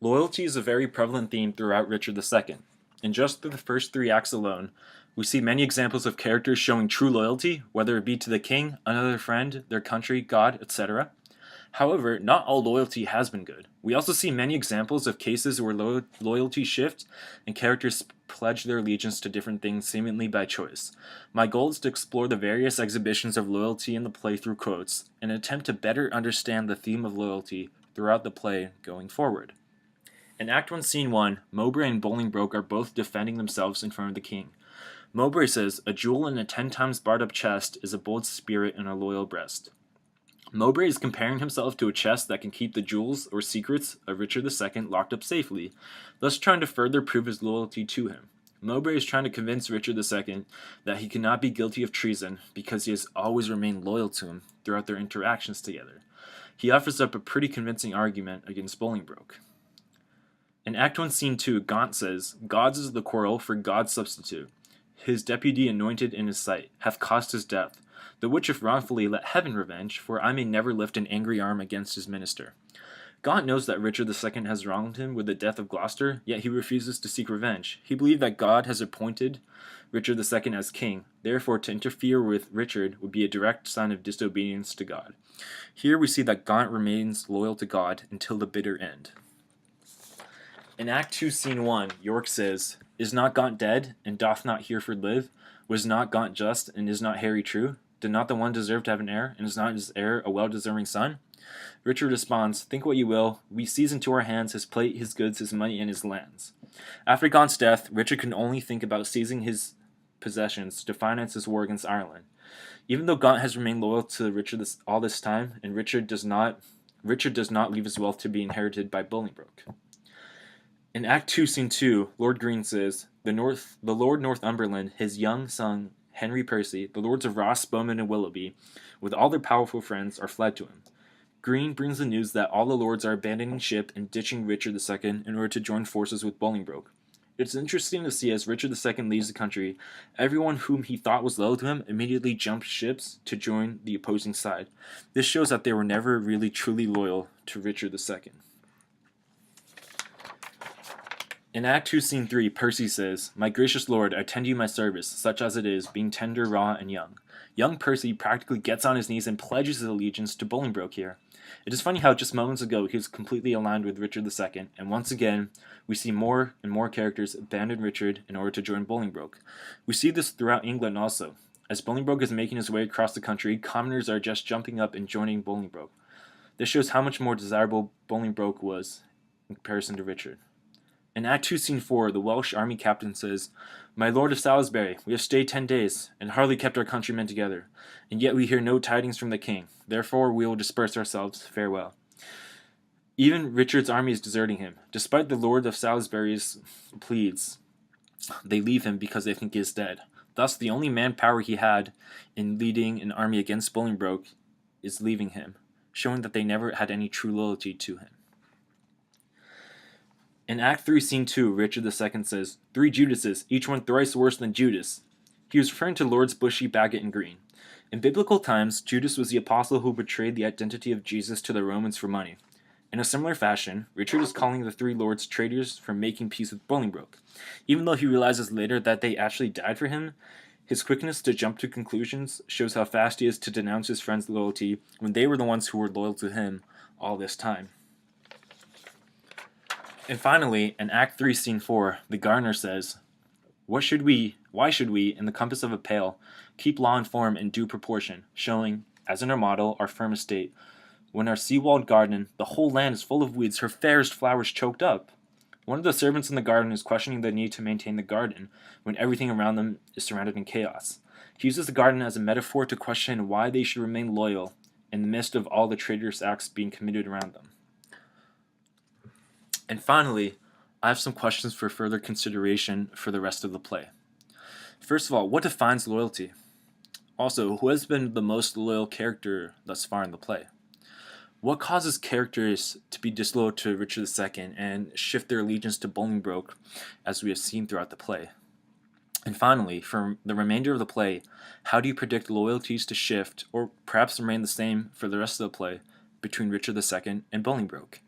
Loyalty is a very prevalent theme throughout Richard II. In just the first three acts alone, we see many examples of characters showing true loyalty, whether it be to the king, another friend, their country, God, etc. However, not all loyalty has been good. We also see many examples of cases where loyalty shifts and characters pledge their allegiance to different things seemingly by choice. My goal is to explore the various exhibitions of loyalty in the play through quotes and attempt to better understand the theme of loyalty throughout the play going forward. In Act 1, Scene 1, Mowbray and Bolingbroke are both defending themselves in front of the king. Mowbray says, "A jewel in a 10 times barred up chest is a bold spirit in a loyal breast." Mowbray is comparing himself to a chest that can keep the jewels or secrets of Richard II locked up safely, thus trying to further prove his loyalty to him. Mowbray is trying to convince Richard II that he cannot be guilty of treason because he has always remained loyal to him throughout their interactions together. He offers up a pretty convincing argument against Bolingbroke. In Act 1, Scene 2, Gaunt says, "God's is the quarrel for God's substitute. His deputy anointed in his sight hath caused his death, the which if wrongfully let heaven revenge, for I may never lift an angry arm against his minister." Gaunt knows that Richard II has wronged him with the death of Gloucester, yet he refuses to seek revenge. He believed that God has appointed Richard II as king, therefore to interfere with Richard would be a direct sign of disobedience to God. Here we see that Gaunt remains loyal to God until the bitter end. In Act 2, Scene 1, York says, "Is not Gaunt dead, and doth not Hereford live? Was not Gaunt just, and is not Harry true? Did not the one deserve to have an heir, and is not his heir a well-deserving son?" Richard responds, "Think what you will, we seize into our hands his plate, his goods, his money, and his lands." After Gaunt's death, Richard can only think about seizing his possessions to finance his war against Ireland. Even though Gaunt has remained loyal to Richard all this time, and Richard does not leave his wealth to be inherited by Bolingbroke. In Act 2, Scene 2, Lord Green says, the Lord Northumberland, his young son Henry Percy, the lords of Ross, Bowman, and Willoughby, with all their powerful friends, are fled to him. Green brings the news that all the lords are abandoning ship and ditching Richard II in order to join forces with Bolingbroke. It's interesting to see as Richard II leaves the country, everyone whom he thought was loyal to him immediately jumped ships to join the opposing side. This shows that they were never really truly loyal to Richard II. In Act 2, Scene 3, Percy says, "My gracious lord, I tend you my service, such as it is, being tender, raw, and young." Young Percy practically gets on his knees and pledges his allegiance to Bolingbroke here. It is funny how just moments ago he was completely aligned with Richard II, and once again, we see more and more characters abandon Richard in order to join Bolingbroke. We see this throughout England also. As Bolingbroke is making his way across the country, commoners are just jumping up and joining Bolingbroke. This shows how much more desirable Bolingbroke was in comparison to Richard. In Act 2, Scene 4, the Welsh army captain says, "My lord of Salisbury, we have stayed 10 days, and hardly kept our countrymen together, and yet we hear no tidings from the king. Therefore we will disperse ourselves. Farewell." Even Richard's army is deserting him. Despite the lord of Salisbury's pleads, they leave him because they think he is dead. Thus, the only manpower he had in leading an army against Bolingbroke is leaving him, showing that they never had any true loyalty to him. In Act 3, Scene 2, Richard II says, "3 Judases, each one thrice worse than Judas." He was referring to Lords Bushy, Bagot, and Green. In biblical times, Judas was the apostle who betrayed the identity of Jesus to the Romans for money. In a similar fashion, Richard is calling the 3 lords traitors for making peace with Bolingbroke. Even though he realizes later that they actually died for him, his quickness to jump to conclusions shows how fast he is to denounce his friends' loyalty when they were the ones who were loyal to him all this time. And finally, in Act 3, Scene 4, the gardener says, why should we, in the compass of a pail, keep law and form in due proportion, showing, as in our model, our firm estate, when our sea-walled garden, the whole land is full of weeds, her fairest flowers choked up? One of the servants in the garden is questioning the need to maintain the garden, when everything around them is surrounded in chaos. He uses the garden as a metaphor to question why they should remain loyal in the midst of all the traitorous acts being committed around them. And finally, I have some questions for further consideration for the rest of the play. First of all, what defines loyalty? Also, who has been the most loyal character thus far in the play? What causes characters to be disloyal to Richard II and shift their allegiance to Bolingbroke, as we have seen throughout the play? And finally, for the remainder of the play, how do you predict loyalties to shift, or perhaps remain the same for the rest of the play, between Richard II and Bolingbroke?